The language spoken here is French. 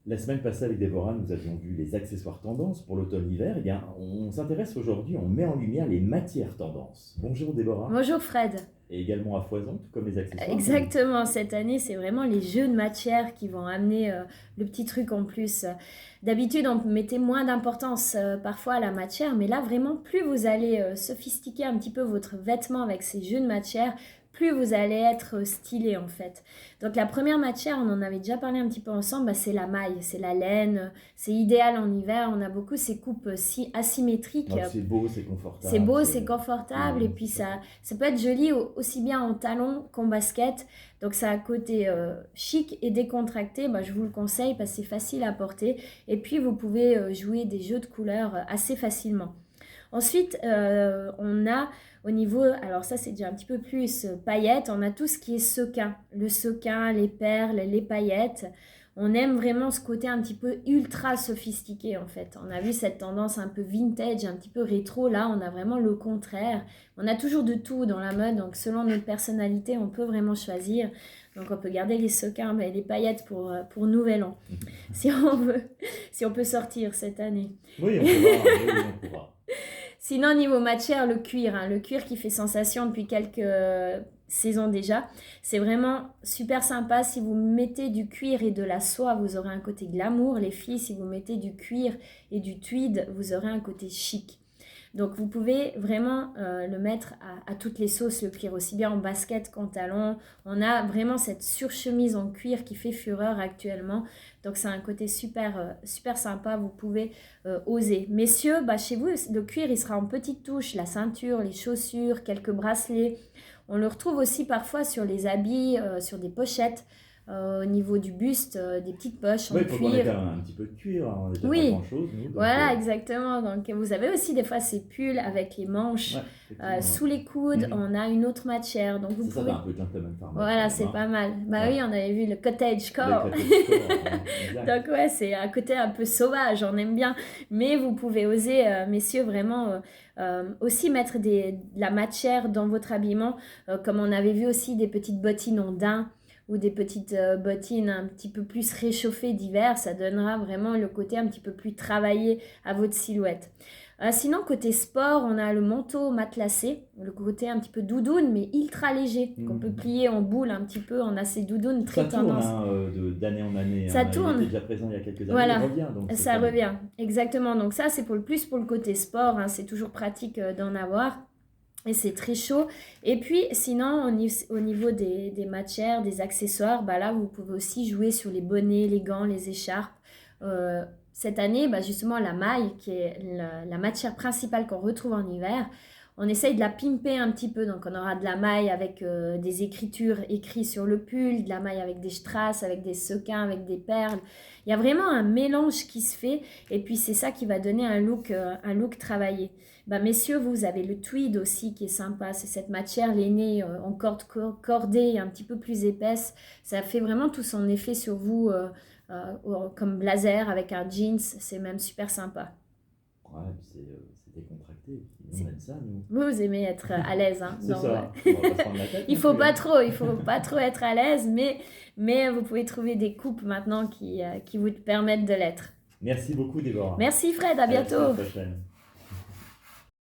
La semaine passée avec Déborah, nous avions vu les accessoires tendances pour l'automne-hiver. Eh bien, on s'intéresse aujourd'hui, on met en lumière les matières tendances. Bonjour Déborah. Bonjour Fred. Et également à foison, tout comme les accessoires. Exactement, cette année, c'est vraiment les jeux de matière qui vont amener le petit truc en plus. D'habitude, on mettait moins d'importance parfois à la matière, mais là, vraiment, plus vous allez sophistiquer un petit peu votre vêtement avec ces jeux de matière, plus vous allez être stylé en fait. Donc la première matière, on en avait déjà parlé un petit peu ensemble, c'est la maille, c'est la laine, c'est idéal en hiver, on a beaucoup ces coupes asymétriques. Donc, c'est beau, c'est confortable. C'est beau, c'est confortable et puis ça. ça peut être joli aussi bien en talons qu'en basket. Donc ça a un côté chic et décontracté, je vous le conseille parce que c'est facile à porter. Et puis vous pouvez jouer des jeux de couleurs assez facilement. Ensuite, on a au niveau, alors ça c'est déjà un petit peu plus paillettes, on a tout ce qui est sequin. Le sequin, les perles, les paillettes. On aime vraiment ce côté un petit peu ultra sophistiqué en fait. On a vu cette tendance un peu vintage, un petit peu rétro. Là, on a vraiment le contraire. On a toujours de tout dans la mode, donc selon notre personnalité, on peut vraiment choisir. Donc on peut garder les sequins et les paillettes pour Nouvel An, si on veut, si on peut sortir cette année. Oui, on pourra. Sinon, niveau matière, le cuir qui fait sensation depuis quelques saisons déjà, c'est vraiment super sympa. Si vous mettez du cuir et de la soie, vous aurez un côté glamour. Les filles, si vous mettez du cuir et du tweed, vous aurez un côté chic. Donc vous pouvez vraiment le mettre à toutes les sauces, le cuir, aussi bien en basket qu'en talon. On a vraiment cette surchemise en cuir qui fait fureur actuellement. Donc c'est un côté super, super sympa, vous pouvez oser. Messieurs, chez vous, le cuir, il sera en petites touches, la ceinture, les chaussures, quelques bracelets. On le retrouve aussi parfois sur les habits, sur des pochettes. Au niveau du buste, des petites poches en cuir. Oui, il faut qu'on ait un petit peu de cuir, on n'a déjà pas grand-chose. Nous, voilà, exactement. Donc, vous avez aussi des fois ces pulls avec les manches sous les coudes. On a une autre matière. Donc, vous pouvez... Ça, un peu gentleman farmer. Voilà, c'est pas mal. Oui, on avait vu le cottagecore. Donc, c'est un côté un peu sauvage, on aime bien. Mais vous pouvez oser, messieurs, vraiment... aussi mettre de la matière dans votre habillement, comme on avait vu aussi des petites bottines en daim ou des petites bottines un petit peu plus réchauffées d'hiver, ça donnera vraiment le côté un petit peu plus travaillé à votre silhouette. Sinon, côté sport, on a le manteau matelassé, le côté un petit peu doudoune, mais ultra léger, qu'on peut plier en boule un petit peu. On a ces doudounes très tendance. Ça tourne d'année en année. Ça tourne. Il était déjà présent il y a quelques années, voilà. Il revient. Donc ça revient, exactement. Donc ça, c'est pour le côté sport, c'est toujours pratique d'en avoir. Et c'est très chaud. Et puis, sinon, au niveau des matières, des accessoires, là, vous pouvez aussi jouer sur les bonnets, les gants, les écharpes. Cette année, justement, la maille, qui est la matière principale qu'on retrouve en hiver, on essaye de la pimper un petit peu. Donc, on aura de la maille avec des écritures écrites sur le pull, de la maille avec des strass, avec des sequins, avec des perles. Il y a vraiment un mélange qui se fait. Et puis, c'est ça qui va donner un look travaillé. Messieurs, vous avez le tweed aussi qui est sympa. C'est cette matière lainée en corde cordée, un petit peu plus épaisse. Ça fait vraiment tout son effet sur vous comme blazer avec un jeans. C'est même super sympa. Ouais, c'est décontracté. On aime ça, nous. Vous aimez être à l'aise. C'est ça. On va pas se prendre la tête. il faut pas trop être à l'aise, mais vous pouvez trouver des coupes maintenant qui vous permettent de l'être. Merci beaucoup, Déborah. Merci Fred, à bientôt. À la prochaine.